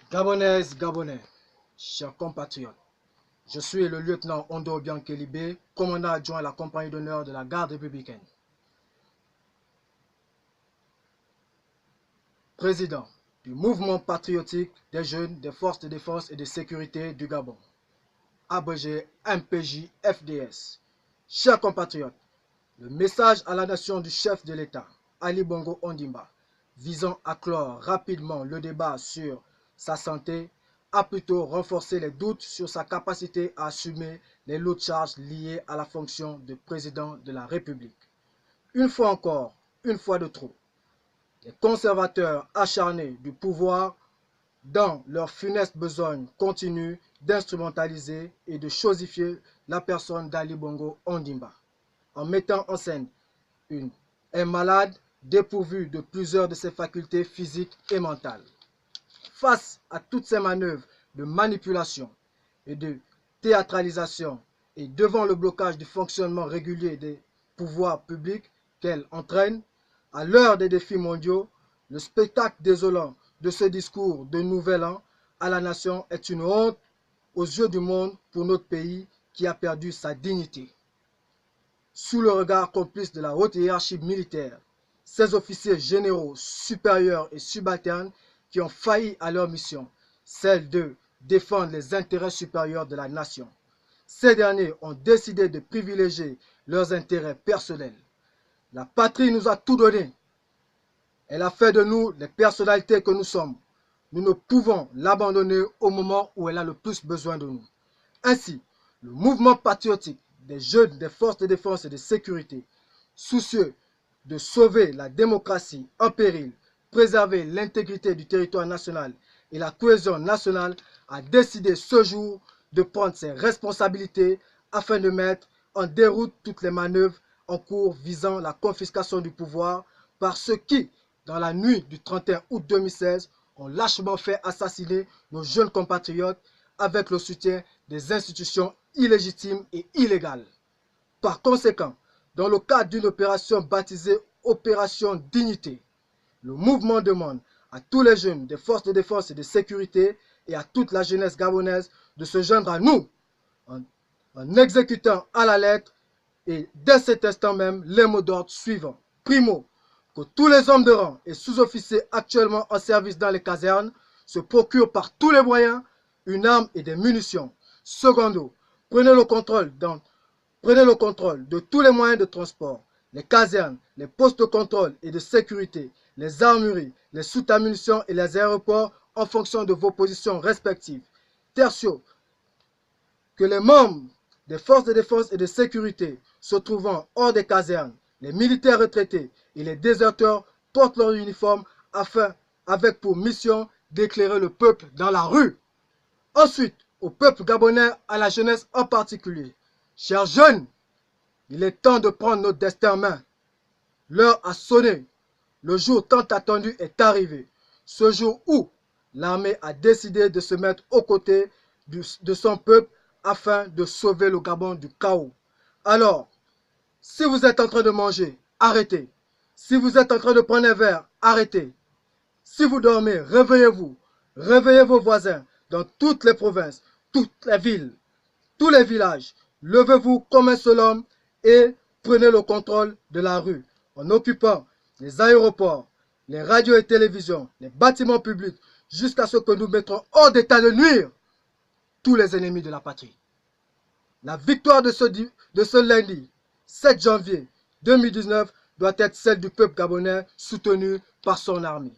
Gabonaises, Gabonais, chers compatriotes, je suis le lieutenant Ondo Biankelibé, commandant adjoint à la compagnie d'honneur de la garde républicaine. Président du mouvement patriotique des jeunes des forces de défense et de sécurité du Gabon, abrégé MPJ-FDS. Chers compatriotes, le message à la nation du chef de l'État, Ali Bongo Ondimba, visant à clore rapidement le débat sur sa santé, a plutôt renforcé les doutes sur sa capacité à assumer les lourdes charges liées à la fonction de président de la République. Une fois encore, une fois de trop, les conservateurs acharnés du pouvoir, dans leur funeste besogne, continuent d'instrumentaliser et de chosifier la personne d'Ali Bongo Ondimba, en mettant en scène un malade dépourvu de plusieurs de ses facultés physiques et mentales. Face à toutes ces manœuvres de manipulation et de théâtralisation et devant le blocage du fonctionnement régulier des pouvoirs publics qu'elle entraîne, à l'heure des défis mondiaux, le spectacle désolant de ce discours de Nouvel An à la nation est une honte aux yeux du monde pour notre pays qui a perdu sa dignité. Sous le regard complice de la haute hiérarchie militaire, ces officiers généraux supérieurs et subalternes qui ont failli à leur mission, celle de défendre les intérêts supérieurs de la nation. Ces derniers ont décidé de privilégier leurs intérêts personnels. La patrie nous a tout donné. Elle a fait de nous les personnalités que nous sommes. Nous ne pouvons l'abandonner au moment où elle a le plus besoin de nous. Ainsi, le mouvement patriotique des jeunes des forces de défense et de sécurité, soucieux de sauver la démocratie en péril, préserver l'intégrité du territoire national et la cohésion nationale, a décidé ce jour de prendre ses responsabilités afin de mettre en déroute toutes les manœuvres en cours visant la confiscation du pouvoir par ceux qui, dans la nuit du 31 août 2016, ont lâchement fait assassiner nos jeunes compatriotes avec le soutien des institutions illégitimes et illégales. Par conséquent, dans le cadre d'une opération baptisée Opération Dignité, le mouvement demande à tous les jeunes des forces de défense et de sécurité et à toute la jeunesse gabonaise de se joindre à nous en exécutant à la lettre et dès cet instant même les mots d'ordre suivants. Primo, que tous les hommes de rang et sous-officiers actuellement en service dans les casernes se procurent par tous les moyens une arme et des munitions. Secondo, prenez le contrôle de tous les moyens de transport, les casernes, les postes de contrôle et de sécurité, les armureries, les soutes à munitions et les aéroports en fonction de vos positions respectives. Tertio, que les membres des forces de défense et de sécurité se trouvant hors des casernes, les militaires retraités et les déserteurs portent leur uniforme avec pour mission d'éclairer le peuple dans la rue. Ensuite, au peuple gabonais, à la jeunesse en particulier. Chers jeunes, il est temps de prendre notre destin en main. L'heure a sonné. Le jour tant attendu est arrivé. Ce jour où l'armée a décidé de se mettre aux côtés de son peuple afin de sauver le Gabon du chaos. Alors, si vous êtes en train de manger, arrêtez. Si vous êtes en train de prendre un verre, arrêtez. Si vous dormez, réveillez-vous. Réveillez vos voisins dans toutes les provinces, toutes les villes, tous les villages. Levez-vous comme un seul homme et prenez le contrôle de la rue en occupant les aéroports, les radios et télévisions, les bâtiments publics, jusqu'à ce que nous mettrons hors d'état de nuire tous les ennemis de la patrie. La victoire de ce lundi, 7 janvier 2019, doit être celle du peuple gabonais soutenu par son armée.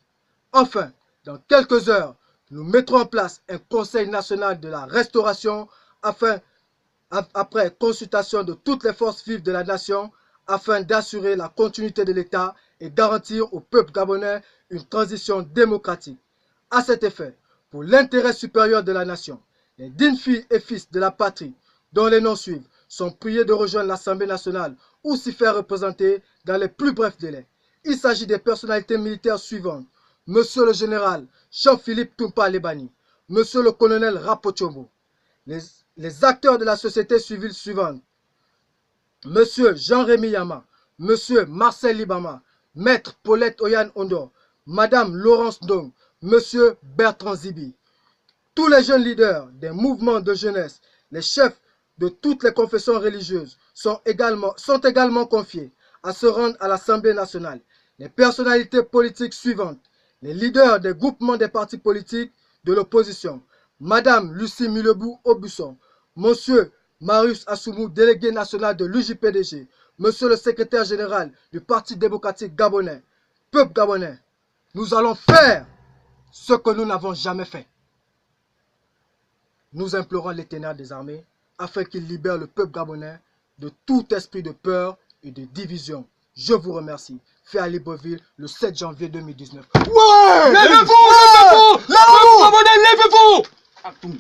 Enfin, dans quelques heures, nous mettrons en place un Conseil national de la restauration après consultation de toutes les forces vives de la nation afin d'assurer la continuité de l'État et garantir au peuple gabonais une transition démocratique. À cet effet, pour l'intérêt supérieur de la nation, les dignes filles et fils de la patrie, dont les noms suivent, sont priés de rejoindre l'Assemblée nationale ou s'y faire représenter dans les plus brefs délais. Il s'agit des personnalités militaires suivantes. Monsieur le général Jean-Philippe Toumpa Lebani, Monsieur le colonel Rapochombo, les acteurs de la société civile suivante, Monsieur Jean-Rémy Yama, Monsieur Marcel Libama, Maître Paulette Oyan Ondo, Madame Laurence Dong, Monsieur Bertrand Zibi. tous les jeunes leaders des mouvements de jeunesse, les chefs de toutes les confessions religieuses sont également confiés à se rendre à l'Assemblée nationale. Les personnalités politiques suivantes, les leaders des groupements des partis politiques de l'opposition, Madame Lucie Milebou-Aubusson, Monsieur Marius Assoumou, délégué national de l'UJPDG, Monsieur le secrétaire général du Parti démocratique gabonais, peuple gabonais, nous allons faire ce que nous n'avons jamais fait. Nous implorons l'Éternel des armées afin qu'il libère le peuple gabonais de tout esprit de peur et de division. Je vous remercie. Fait à Libreville le 7 janvier 2019. Ouais! Levez-vous! Levez-vous! Levez-vous! Levez-vous!